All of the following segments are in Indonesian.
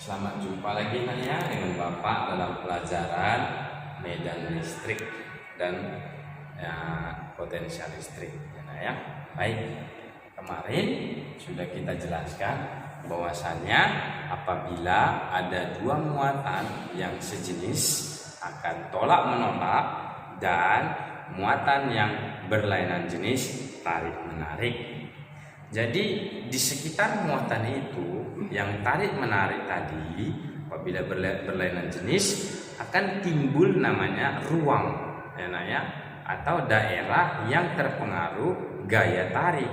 Selamat jumpa lagi nak ya dengan Bapak dalam pelajaran medan listrik dan potensial listrik ya, nak ya. Baik, kemarin sudah kita jelaskan bahwasannya apabila ada dua muatan yang sejenis akan tolak menolak dan muatan yang berlainan jenis tarik menarik. Jadi di sekitar muatan itu yang tarik menarik tadi apabila berlainan jenis akan timbul namanya ruang ya, atau daerah yang terpengaruh gaya tarik.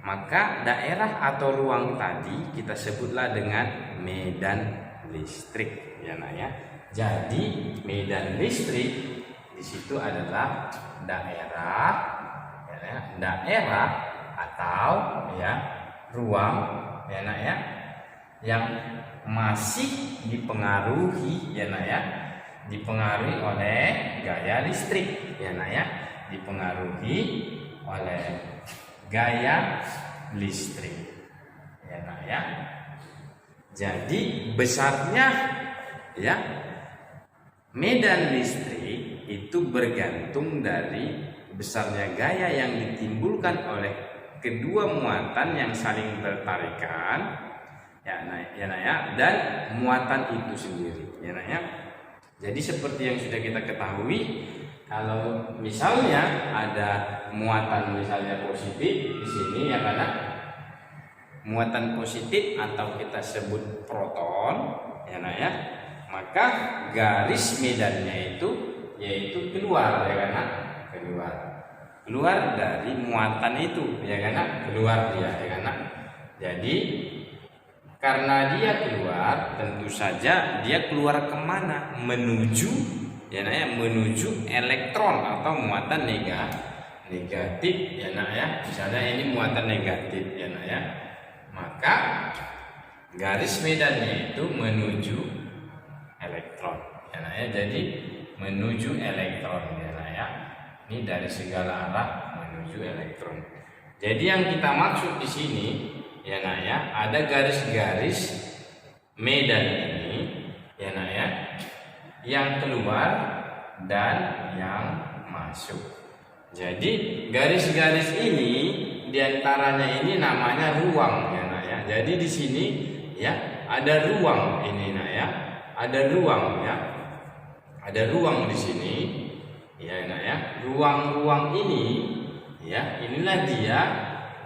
Maka daerah atau ruang tadi kita sebutlah dengan medan listrik ya. Jadi medan listrik di situ adalah daerah atau ruang yang masih dipengaruhi dipengaruhi oleh gaya listrik dipengaruhi oleh gaya listrik Jadi besarnya medan listrik itu bergantung dari besarnya gaya yang ditimbulkan oleh kedua muatan yang saling bertarikan dan muatan itu sendiri Jadi seperti yang sudah kita ketahui, kalau misalnya ada muatan misalnya positif di sini muatan positif atau kita sebut proton maka garis medannya itu yaitu keluar keluar dari muatan itu keluar dia Jadi karena dia keluar, tentu saja dia keluar kemana? Menuju menuju elektron atau muatan negatif misalnya ini muatan negatif maka garis medannya itu menuju elektron jadi menuju elektron ini dari segala arah menuju elektron. Jadi yang kita maksud di sini ada garis-garis medan ini yang keluar dan yang masuk. Jadi garis-garis ini diantaranya ini namanya ruang Jadi di sini ada ruang ini ada ruang ada ruang di sini ruang-ruang ini inilah dia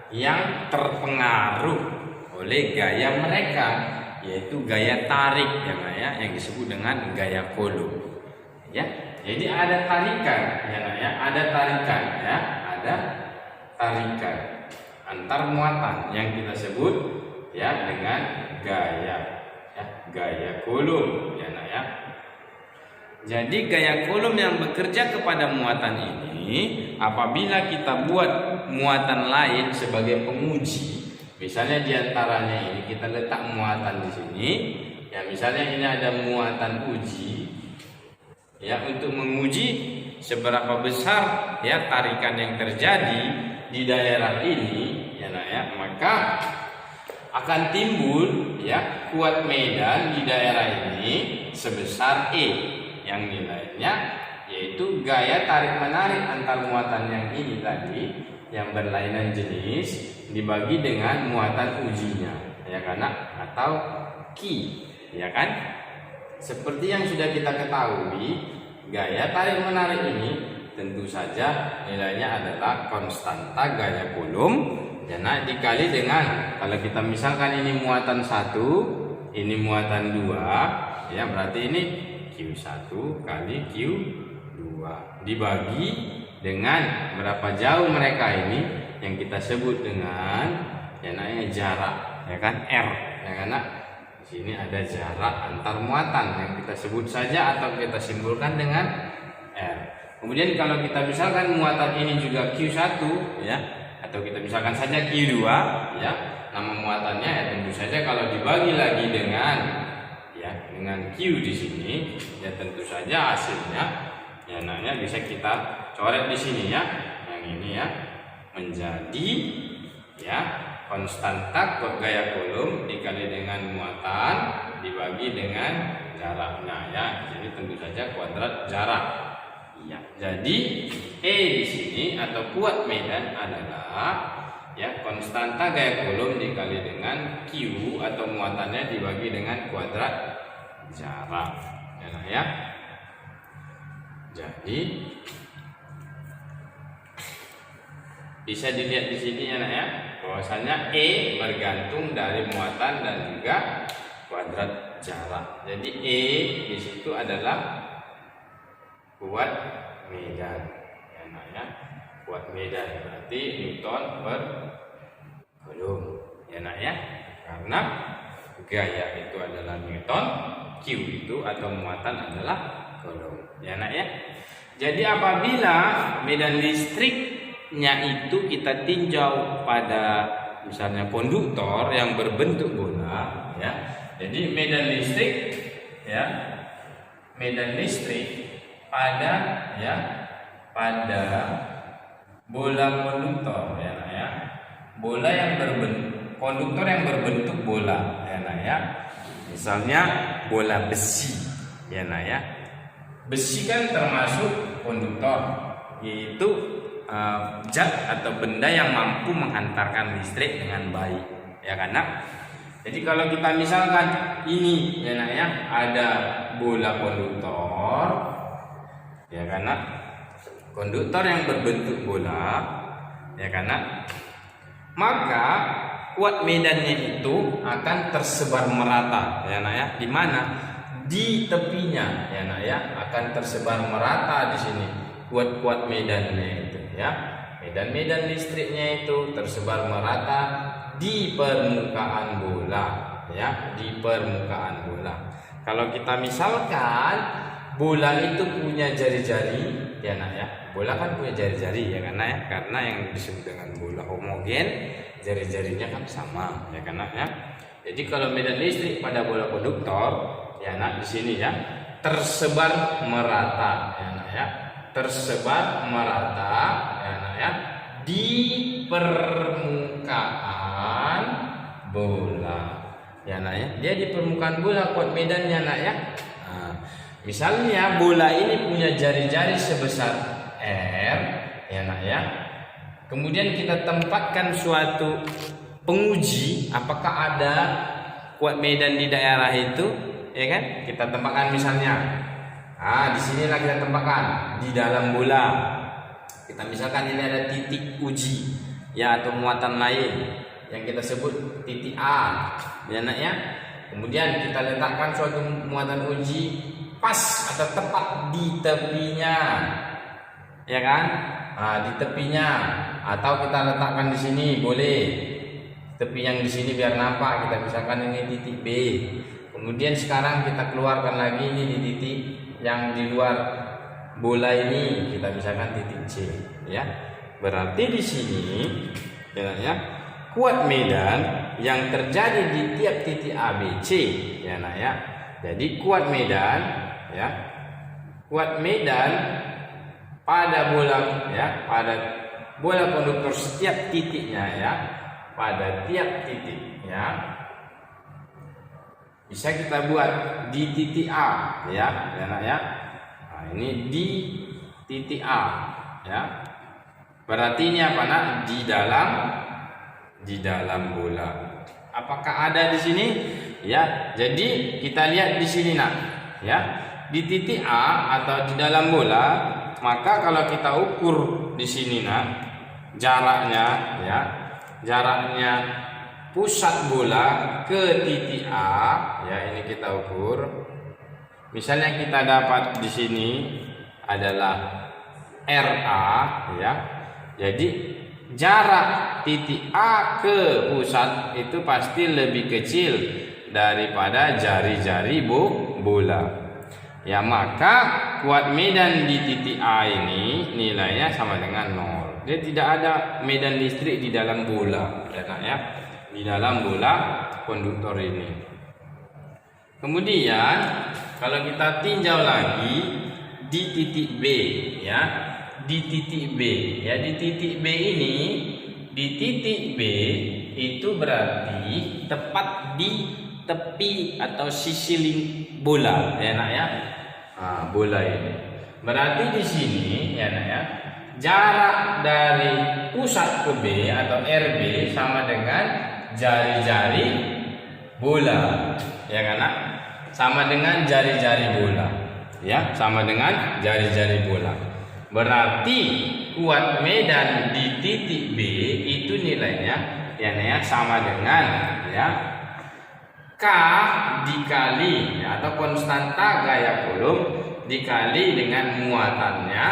yang terpengaruh oleh gaya mereka, yaitu gaya tarik yang disebut dengan gaya Coulomb Jadi ada tarikan ada tarikan antar muatan yang kita sebut dengan gaya Coulomb Jadi gaya Coulomb yang bekerja kepada muatan ini, apabila kita buat muatan lain sebagai penguji, misalnya diantaranya ini kita letak muatan di sini, misalnya ini ada muatan uji, untuk menguji seberapa besar tarikan yang terjadi di daerah ini, maka akan timbul kuat medan di daerah ini sebesar E. Yang nilainya yaitu gaya tarik menarik antar muatan yang ini tadi yang berlainan jenis dibagi dengan muatan ujinya atau Q Seperti yang sudah kita ketahui, gaya tarik menarik ini tentu saja nilainya adalah konstanta gaya Coulomb dikali dengan, kalau kita misalkan ini muatan 1, ini muatan 2 berarti ini Q1 kali Q2 dibagi dengan berapa jauh mereka ini yang kita sebut dengan jarak R di sini ada jarak antar muatan yang kita sebut saja atau kita simpulkan dengan R. Kemudian kalau kita misalkan muatan ini juga Q1 atau kita misalkan saja Q2 nama muatannya tentu saja kalau dibagi lagi dengan Q di sini tentu saja hasilnya bisa kita coret di sini yang ini menjadi konstanta gaya kulum dikali dengan muatan dibagi dengan jaraknya ya. Jadi tentu saja kuadrat jarak. Ya. Jadi E di sini atau kuat medan adalah ya konstanta gaya kulum dikali dengan Q atau muatannya dibagi dengan kuadrat jarak. Ya. Jadi bisa dilihat di sini ya, bahwasanya E bergantung dari muatan dan juga kuadrat jarak. Jadi E di situ adalah kuat medan. Ya, kuat medan berarti Newton per Coulomb. Ya, karena gaya itu adalah Newton, Q itu atau muatan adalah Coulomb. Ya. Jadi apabila medan listriknya itu kita tinjau pada misalnya konduktor yang berbentuk bola, ya. Jadi medan listrik pada bola konduktor ya. Bola yang konduktor yang berbentuk bola ya. Misalnya bola besi ya. Besi kan termasuk konduktor, yaitu zat atau benda yang mampu menghantarkan listrik dengan baik ya karena. Jadi kalau kita misalkan ini ya ada bola konduktor ya karena konduktor yang berbentuk bola ya karena maka kuat medannya itu akan tersebar merata ya di mana di tepinya ya akan tersebar merata di sini kuat medannya itu ya. Medan listriknya itu tersebar merata di permukaan bola ya, di permukaan bola. Kalau kita misalkan bola itu punya jari-jari ya bola kan punya jari-jari ya karena yang disebut dengan bola homogen jari-jarinya kan sama ya ya. Jadi kalau medan listrik pada bola konduktor ya di sini ya tersebar merata ya tersebar merata ya di permukaan bola ya dia di permukaan bola kuat medannya ya. Misalnya bola ini punya jari-jari sebesar R ya kemudian kita tempatkan suatu penguji apakah ada kuat medan di daerah itu ya kan, kita tempatkan misalnya di sinilah kita tempatkan di dalam bola. Kita misalkan ini ada titik uji ya atau muatan lain yang kita sebut titik A ya. Kemudian kita letakkan suatu muatan uji pas atau tepat di tepinya ya kan, di tepinya atau kita letakkan di sini boleh tepi yang di sini biar nampak. Kita misalkan ini titik B. Kemudian sekarang kita keluarkan lagi ini di titik yang di luar bola ini, kita misalkan titik C ya. Berarti di sini ya kuat medan yang terjadi di tiap titik ABC ya ya. Jadi kuat medan pada bola konduktor setiap titiknya ya, pada tiap titik ya. Bisa kita buat di titik A ya. Nah, ini di titik A ya. Berarti ini apa di dalam bola. Apakah ada di sini? Ya. Jadi kita lihat di sini ya. Di titik A atau di dalam bola, maka kalau kita ukur di sini jaraknya pusat bola ke titik A ya, ini kita ukur. Misalnya kita dapat di sini adalah RA ya. Jadi jarak titik A ke pusat itu pasti lebih kecil daripada jari-jari bola. Ya, maka kuat medan di titik A ini nilainya sama dengan 0. Dia tidak ada medan listrik di dalam bola ya. Di dalam bola konduktor ini. Kemudian kalau kita tinjau lagi di titik B ya, di titik B ya, di titik B ini, di titik B itu berarti tepat di tepi atau sisi bola, ya nak ya. Nah, bola ini. Berarti di sini ya nak ya, jarak dari pusat ke B atau RB sama dengan jari-jari bola, ya kan nak? Sama dengan jari-jari bola, ya, sama dengan jari-jari bola. Berarti kuat medan di titik B itu nilainya ya sama dengan ya K dikali ya, atau konstanta gaya Coulomb dikali dengan muatannya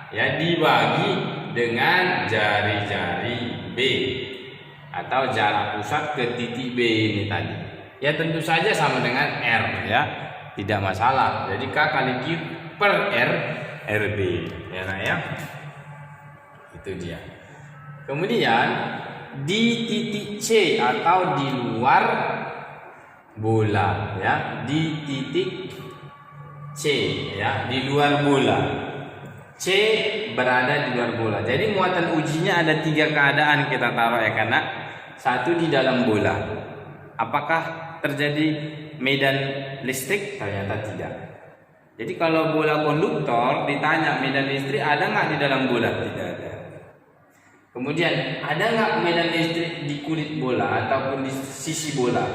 ya dibagi dengan jari-jari B atau jarak pusat ke titik B ini tadi. Ya tentu saja sama dengan R ya, tidak masalah. Jadi K kali Q per R RB ya nah ya. Itu dia. Kemudian di titik C atau di luar bola ya, di titik C ya, di luar bola. C berada di luar bola. Jadi muatan ujinya ada 3 keadaan kita taruh ya karena satu di dalam bola. Apakah terjadi medan listrik? Ternyata tidak. Jadi kalau bola konduktor ditanya medan listrik ada nggak di dalam bola? Tidak ada. Kemudian ada nggak medan listrik di kulit bola ataupun di sisi bola,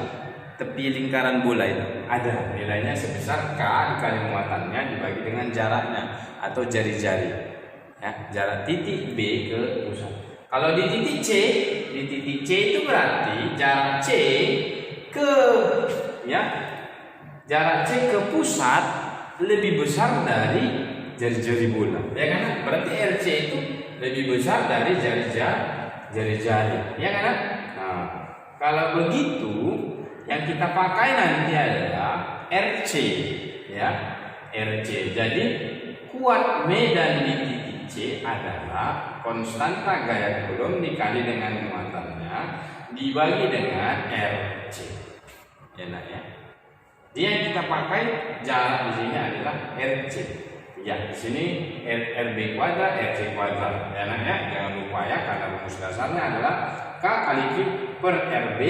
tepi lingkaran bola itu? Ada. Nilainya sebesar K dikali muatannya dibagi dengan jaraknya atau jari-jari. Ya, jarak titik B ke pusat. Kalau di titik C itu berarti jarak C ke ya jarak C ke pusat lebih besar dari jari-jari bola. Ya kan? Berarti RC itu lebih besar dari jari-jari. Ya kan? Nah, kalau begitu yang kita pakai nanti adalah RC ya. RC. Jadi kuat medan di titik C adalah konstanta gaya Coulomb dikali dengan muatannya dibagi dengan RC. Ya nak ya. Dia yang kita pakai jarak di sini adalah RC. Ya, di sini RB kuadrat, RC kuadrat. Ya nak ya, jangan lupa ya karena rumus dasarnya adalah K kali Q per RB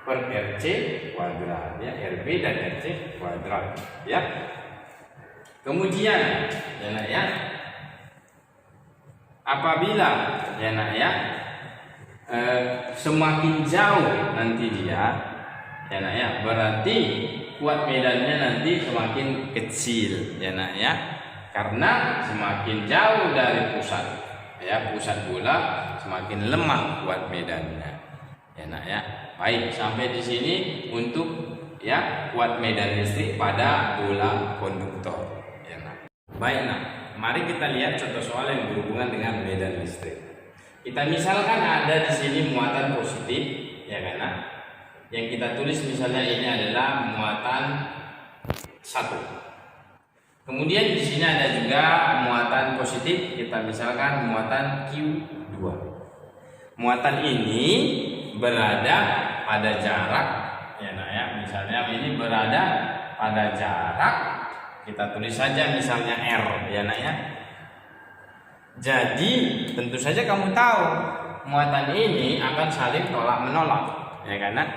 per RC kuadrat. Ya, RB dan RC kuadrat. Ya. Kemudian, ya nak ya, apabila ya nak ya semakin jauh nanti dia ya nak ya, berarti kuat medannya nanti semakin kecil ya nak ya, karena semakin jauh dari pusat ya, pusat bola semakin lemah kuat medannya ya nak ya. Baik, sampai di sini untuk ya kuat medan listrik pada bola konduktor ya nak. Baik nak, mari kita lihat contoh soal yang berhubungan dengan medan listrik. Kita misalkan ada di sini muatan positif ya kan nak. Yang kita tulis misalnya ini adalah muatan 1. Kemudian di sini ada juga muatan positif, kita misalkan muatan Q2. Muatan ini berada pada jarak ya nah ya, misalnya ini berada pada jarak, kita tulis saja misalnya R ya nah ya. Jadi tentu saja kamu tahu muatan ini akan saling tolak menolak ya kan nah?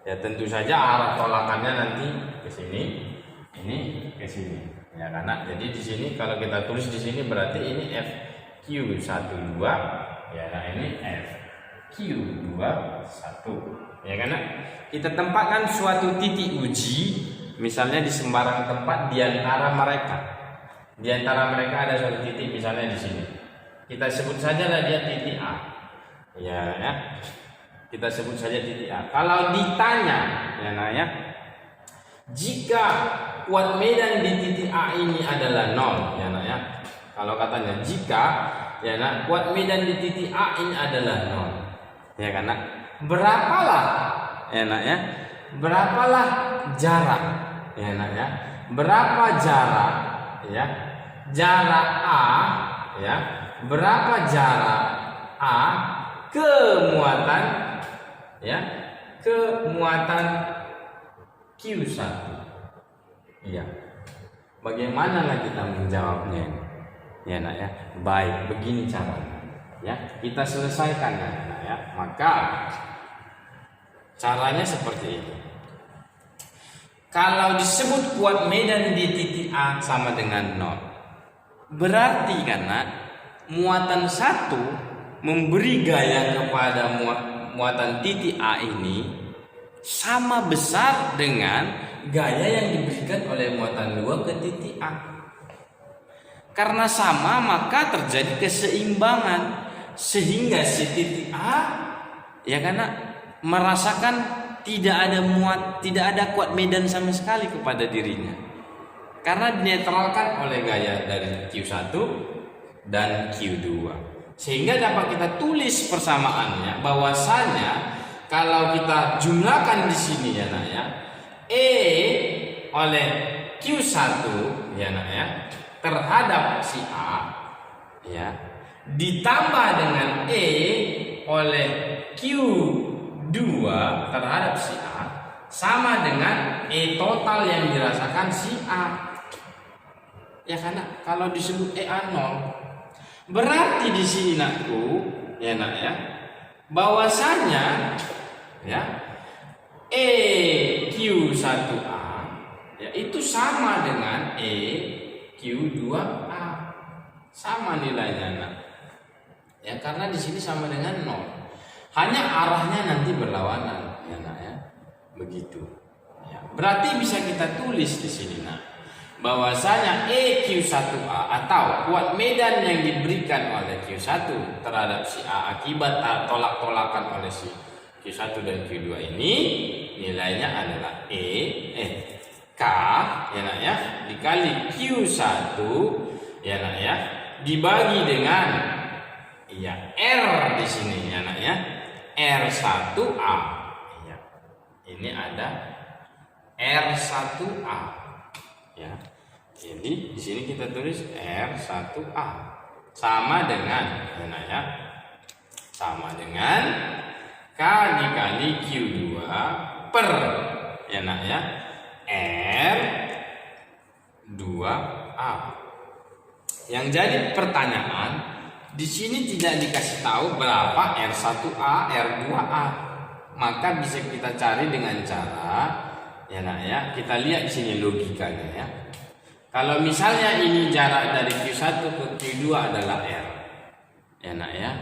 Ya tentu saja arah tolakannya nanti ke sini, ini ke sini ya karena jadi di sini kalau kita tulis di sini berarti ini FQ12 ya nah ini FQ21 ya karena kita tempatkan suatu titik uji misalnya di sembarang tempat di antara mereka. Di antara mereka ada suatu titik misalnya di sini. Kita sebut saja lah dia titik A. Ya, ya. Kita sebut saja titik A. Kalau ditanya, ya nanya, jika kuat medan di titik A ini adalah 0, ya nanya. Kalau katanya jika ya nak kuat medan di titik A ini adalah 0. Ya kan nak? Berapalah ya nak ya? Berapalah jarak? Ya nak ya? Berapa jarak ya? Jarak A ya? Berapa jarak A ke muatan ya? Ke muatan Q1. Iya. Bagaimana kita menjawabnya ini? Ya nak ya. Baik, begini caranya. Ya, kita selesaikan ya. Nak, ya. Maka caranya seperti ini. Kalau disebut kuat medan di titik A sama dengan 0, berarti karena muatan 1 memberi gaya kepada muatan titik A ini sama besar dengan gaya yang diberikan oleh muatan 2 ke titik A. Karena sama, maka terjadi keseimbangan sehingga si titik A ya karena merasakan tidak ada kuat medan sama sekali kepada dirinya. Karena dinetralkan oleh gaya dari Q1 dan Q2. Sehingga dapat kita tulis persamaannya bahwasanya kalau kita jumlahkan di sini ya nak ya, E oleh Q1 ya nak ya terhadap si A ya ditambah dengan E oleh Q2 terhadap si A sama dengan E total yang dirasakan si A. Ya karena kalau disebut EA 0 berarti di sini nakku ya nak ya bahwasanya ya EQ1A ya itu sama dengan EQ2A, sama nilainya nak. Ya karena di sini sama dengan 0. Hanya arahnya nanti berlawanan ya nak ya. Begitu. Ya, berarti bisa kita tulis di sini nak bahwasanya EQ1A atau kuat medan yang diberikan oleh Q1 terhadap si A akibat tolak-tolakan oleh si Q1 dan Q2 ini nilainya adalah K ya nak ya dikali Q1 ya nak ya dibagi dengan ya R di sini ya nak ya R1A ya. Ini ada R1A ya. Jadi di sini kita tulis R1A sama dengan ya nak ya sama dengan K dikali Q2 per ya nak ya R2A. Yang jadi pertanyaan di sini tidak dikasih tahu berapa R1A, R2A. Maka bisa kita cari dengan cara ya nak ya kita lihat di sini logikanya ya. Kalau misalnya ini jarak dari Q1 ke Q2 adalah R ya nak ya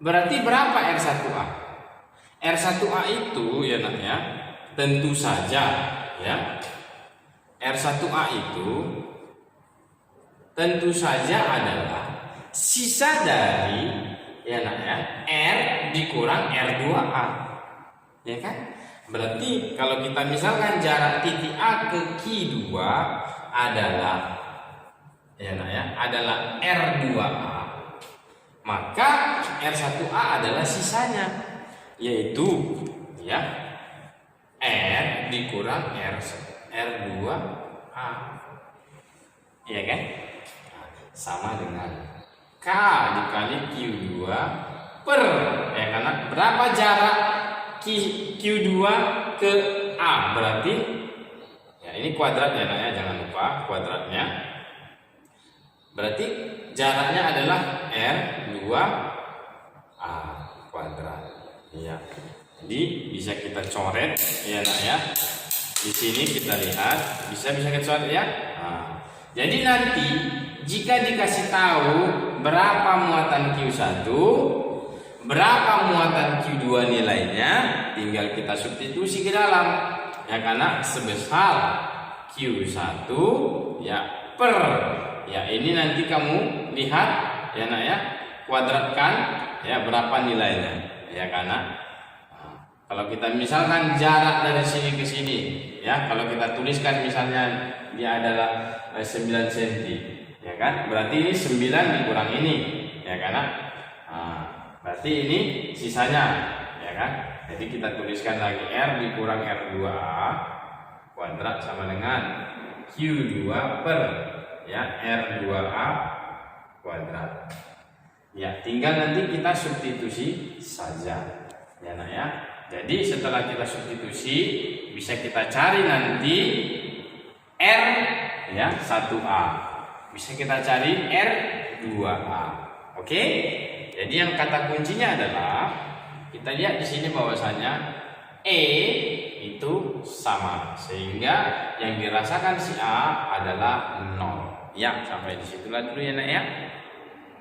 berarti berapa R1A? R1A itu ya nak ya tentu saja ya R1A itu tentu saja adalah sisa dari ya nak ya R dikurang R2A ya kan. Berarti kalau kita misalkan jarak titik A ke Q2 adalah ya nak ya adalah R2A, maka R1A adalah sisanya yaitu ya R dikurang R2A ya kan sama dengan K dikali Q2 per ya karena berapa jarak Q2 ke A berarti ya ini kuadrat ya nak ya jangan lupa kuadratnya berarti jaraknya adalah R2A kuadrat ya. Jadi bisa kita coret ya nak ya di sini kita lihat bisa kita coret ya. Jadi nanti jika dikasih tahu berapa muatan Q1 berapa muatan Q2 nilainya tinggal kita substitusi ke dalam ya karena sebesar Q1 ya per ya ini nanti kamu lihat ya nak ya kuadratkan ya berapa nilainya ya karena kalau kita misalkan jarak dari sini ke sini ya kalau kita tuliskan misalnya dia adalah 9 cm ya kan berarti ini 9 dikurang ini ya karena berarti ini sisanya ya kan. Jadi kita tuliskan lagi R dikurang R2A kuadrat sama dengan Q2 per ya R2A kuadrat. Ya, tinggal nanti kita substitusi saja. Ya nak ya. Jadi setelah kita substitusi bisa kita cari nanti R ya 1A. Bisa kita cari R2A. Oke? Jadi yang kata kuncinya adalah kita lihat di sini bahwasanya E itu sama, sehingga yang dirasakan si A adalah 0. Ya, sampai disitulah dulu ya nak ya.